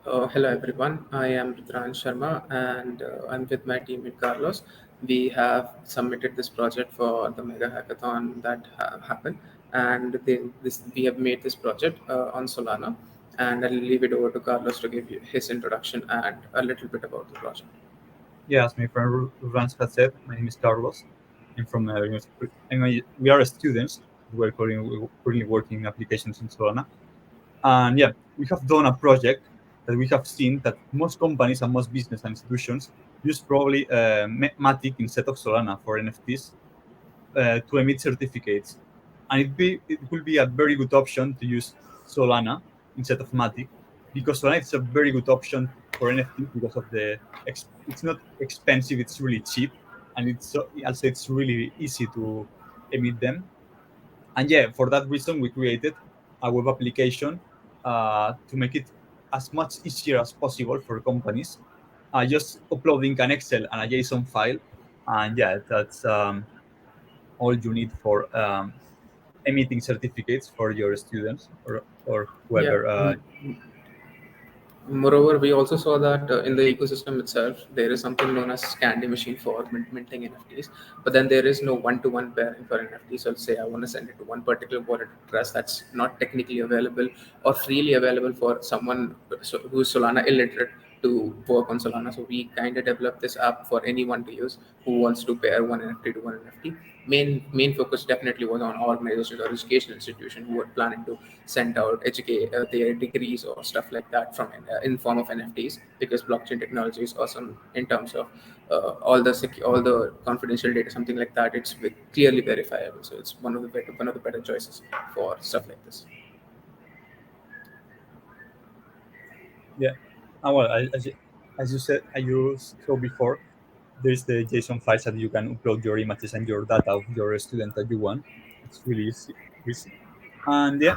Hello everyone, I am Rudran Sharma and I'm with my teammate Carlos. We have submitted this project for the mega hackathon that happened, and we have made this project on Solana. And I'll leave it over to Carlos to give you his introduction and a little bit about the project. Yeah, as my friend Rans has said, my name is Carlos. I'm from we are students. We're currently working in applications in Solana. And yeah, we have done a project that we have seen that most companies and most business and institutions use probably Matic instead of Solana for NFTs to emit certificates. And it will be a very good option to use Solana instead of Matic because Solana is a very good option for NFTs because of it's not expensive, it's really cheap, and also it's really easy to emit them. And yeah, for that reason, we created a web application to make it as much easier as possible for companies. Just uploading an Excel and a JSON file, and yeah, that's all you need for emitting certificates for your students or Yeah. whoever. Moreover, we also saw that in the ecosystem itself, there is something known as Candy Machine for minting NFTs. But then there is no one-to-one pairing for NFTs. So say I want to send it to one particular wallet address that's not technically available or freely available for someone who's Solana illiterate to work on Solana. So we kind of developed this app for anyone to use who wants to pair one NFT to one NFT. Main focus definitely was on organizations or educational institutions who were planning to send out educate their degrees or stuff like that from in form of NFTs, because blockchain technology is awesome in terms of all the confidential data, something like that. It's clearly verifiable, so it's one of the better choices for stuff like this. Yeah, well, as you said, as you saw before, there's the JSON files that you can upload your images and your data of your student that you want. It's really easy. And yeah,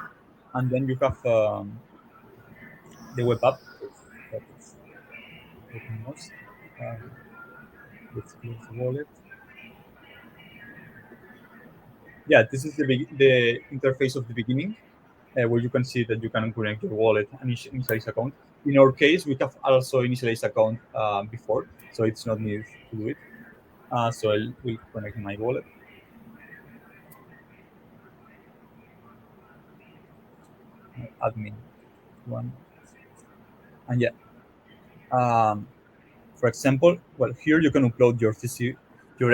and then you have the web app. That is taking most. Um, let's close the wallet. Yeah, this is the interface of the beginning, where you can see that you can connect your wallet and initialize account. In our case, we have also initialized account before, so it's not needed to do it. So will connect my wallet. Admin one, and yeah. Um, for example, well, here you can upload your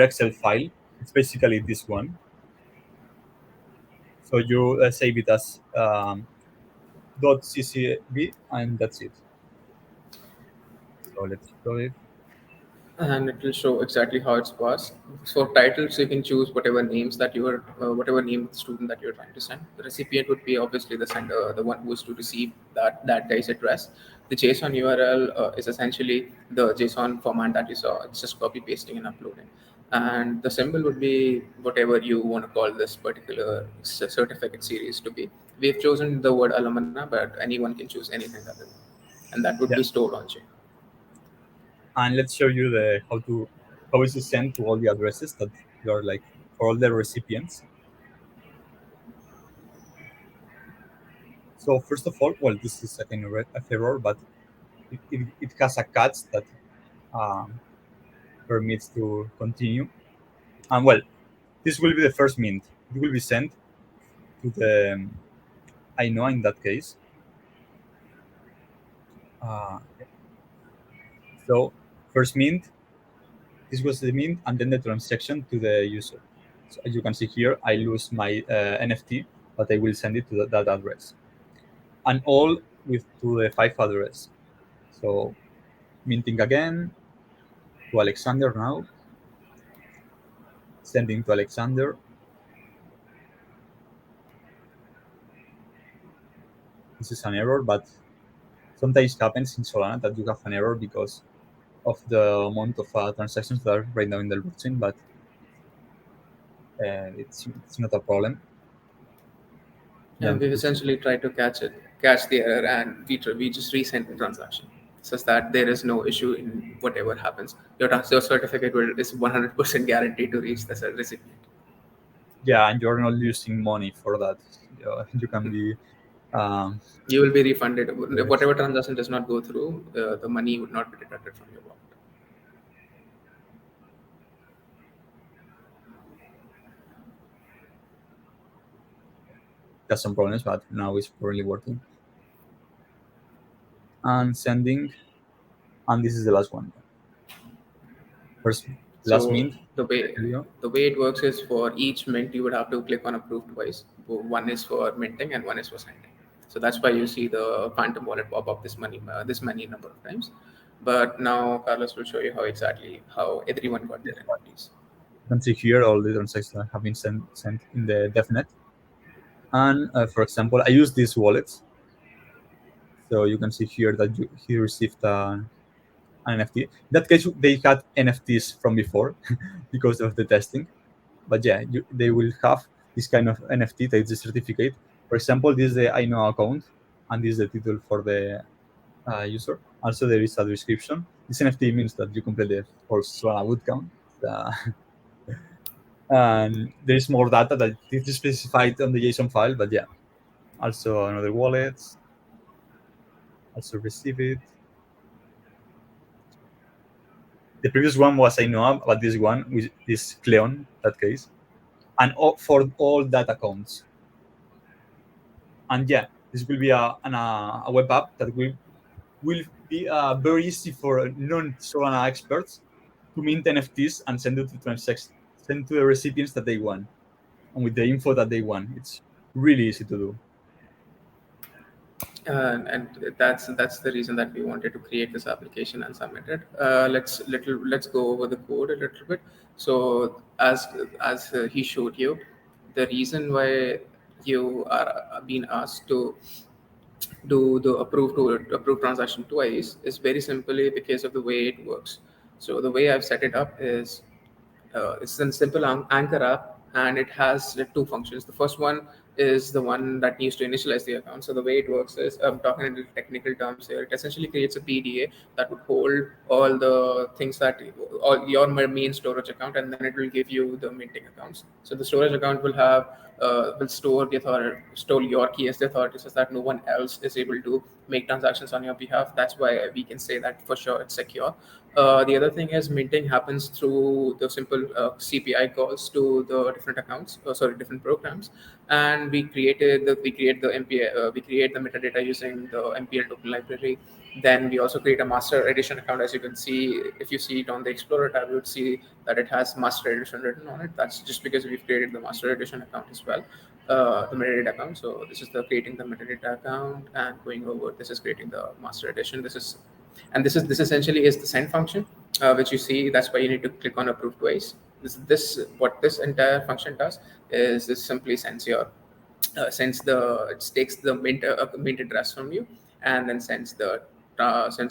Excel file. It's basically this one. So you save it as .ccb, and that's it. So let's upload it. And it will show exactly how it's passed. For titles, you can choose whatever names that you are, whatever name of the student that you're trying to send. The recipient would be obviously the sender, the one who is to receive that guy's address. The JSON URL is essentially the JSON format that you saw. It's just copy pasting and uploading. And the symbol would be whatever you want to call this particular certificate series to be. We've chosen the word alumna, but anyone can choose anything other than, and that would Yeah, be stored on chain. and let's show you the how is it sent to all the addresses that you are like for all the recipients. So first of all, well, this is a kind of error, but it has a catch that um, permits to continue. And well, this will be the first mint. It will be sent to the I know in that case. Yeah. So first mint, this was the mint, and then the transaction to the user. So as you can see here, I lose my NFT, but I will send it to that address, and all with to the 5 address. So minting again to Alexander now, sending to Alexander. This is an error, but sometimes happens in Solana that you have an error because of the amount of transactions that are right now in the blockchain, but it's not a problem. And Then we've push. essentially tried to catch the error, and we just resend the transaction, such that there is no issue in whatever happens. Your certificate is 100% guaranteed to reach the recipient. Yeah, and you're not losing money for that. You can be. Um, You will be refunded. Whatever transaction does not go through, the money would not be deducted from your wallet. got some problems, but now it's probably working. And sending, and this is the last one. First, last So mint. the way Here we go. the way it works is for each mint you would have to click on approve twice. One is for minting and one is for sending. So that's why you see the Phantom wallet pop up this many number of times. But now Carlos will show you how everyone got their NFTs. You can see here all the transactions have been sent in the DevNet. And for example, I use this wallet. So you can see here that he received an NFT. In that case, they had NFTs from before because of the testing. But yeah, they will have this kind of NFT, that is the certificate. For example, this is the I know account, and this is the title for the user. Also, there is a description. This NFT means that you completed for Solana bootcamp. Uh, and there is more data that is specified on the JSON file. But yeah, also another wallet, also receive it. The previous one was I know, but this one is Cleon, that case, and for all data accounts. And yeah, this will be a web app that will be very easy for non-Solana experts to mint NFTs and send to the recipients that they want, and with the info that they want. It's really easy to do. And that's the reason that we wanted to create this application and submit it. Let's go over the code a little bit. So as he showed you, the reason why you are being asked to do the approve transaction twice is very simply because of the way it works. So the way I've set it up is it's a simple Anchor app, and it has two functions. The first one is the one that needs to initialize the account. So the way it works is, I'm talking in technical terms here. It essentially creates a PDA that would hold all the things that all your main storage account, and then it will give you the minting accounts. So the storage account will store your key as the authority, so that no one else is able to make transactions on your behalf. That's why we can say that for sure it's secure. The other thing is minting happens through the simple CPI calls to the different accounts, different programs, and we create the we create the metadata using the MPL token library. Then we also create a master edition account. As you can see, if you see it on the Explorer tab, you would see that it has master edition written on it. That's just because we've created the master edition account as well, the metadata account. So this is the creating the metadata account, and going over, this is creating the master edition. This essentially is the send function, which you see. That's why you need to click on approve twice. This what this entire function does is this simply it takes the mint address from you, and then sends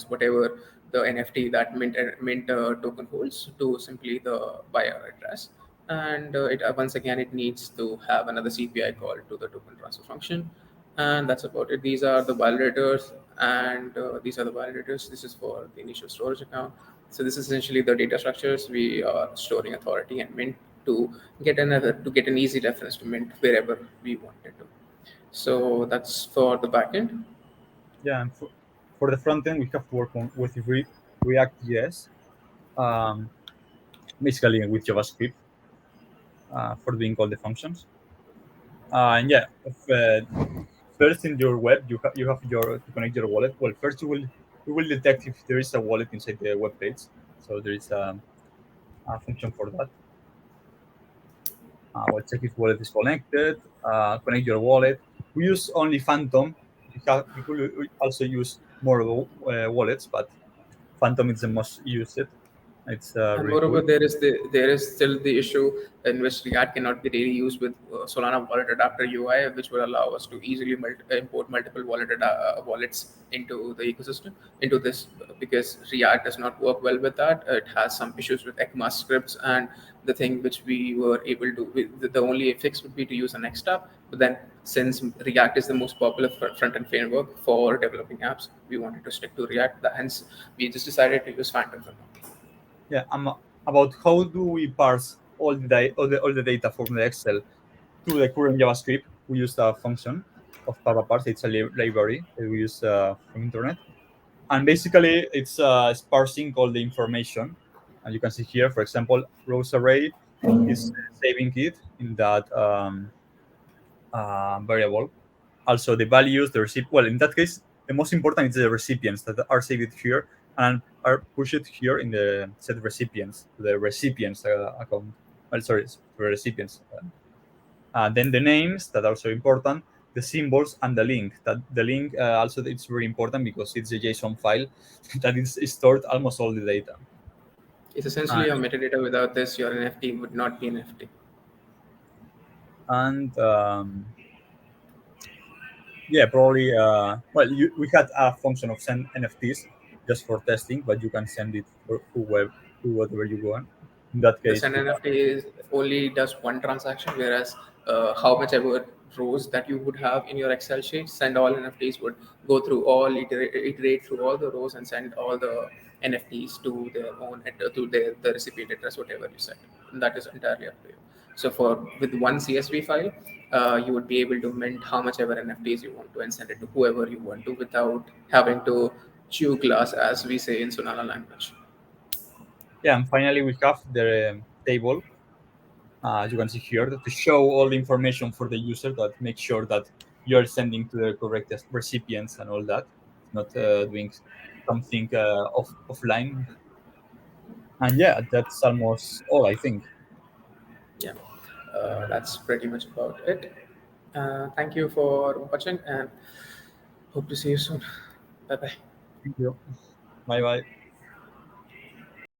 whatever the NFT that mint token holds to simply the buyer address. And once again, it needs to have another CPI call to the token transfer function, and that's about it. These are the validators, and these are the validators. This is for the initial storage account. So this is essentially the data structures. We are storing authority and mint to get an easy reference to mint wherever we wanted to. So that's for the backend. Yeah, and for the front end, we have to work on with React.js, um, basically with JavaScript for doing all the functions. And yeah, first in your web, you have your to connect your wallet. Well, first you will detect if there is a wallet inside the web page. So there is a function for that. We'll check if wallet is connected. Connect your wallet. We use only Phantom. We could also use more wallets, but Phantom is the most used. It's And really cool. moreover, there is still the issue in which React cannot be really used with Solana Wallet Adapter UI, which will allow us to easily import multiple wallets into the ecosystem, into this, because React does not work well with that. It has some issues with ECMAScripts scripts, and the thing which we were able to, the only fix would be to use an Nextstop. But then, since React is the most popular front-end framework for developing apps, we wanted to stick to React. Hence, we just decided to use Phantom for now. Yeah, about how do we parse all the data from the Excel to the current JavaScript. We use a function. of Papa Parse. It's a library that we use from internet, and basically it's parsing all the information. And you can see here, for example, rows array is saving it in that variable. Also, the values, the receipt. Well, in that case, the most important is the recipients that are saved here and are pushed here in the set recipients to the recipients account. Well, sorry, to the recipients. Then the names that are also important, the symbols, and the link. That the link also it's very important because it's a JSON file that is stored almost all the data. It's essentially And, your metadata. Without this, your NFT would not be an NFT. and yeah, probably. Well, we had a function of send NFTs just for testing, but you can send it for whatever you want. In that The case, send we NFT is only does one transaction, whereas how much ever rows that you would have in your Excel sheet, send all NFTs would go through all iterate through all the rows and send all the NFTs to their own to the recipient address, whatever you set. And that is entirely up to you. So for with one CSV file, you would be able to mint how much ever NFTs you want to and send it to whoever you want to without having to chew glass, as we say in Sonala language. yeah, and finally we have the table. You can see here to show all the information for the user that makes sure that you're sending to the correct recipients and all that, not doing something offline. And yeah, that's almost all I think. Yeah, that's pretty much about it. Thank you for watching and hope to see you soon. Bye bye. Thank you. Bye bye.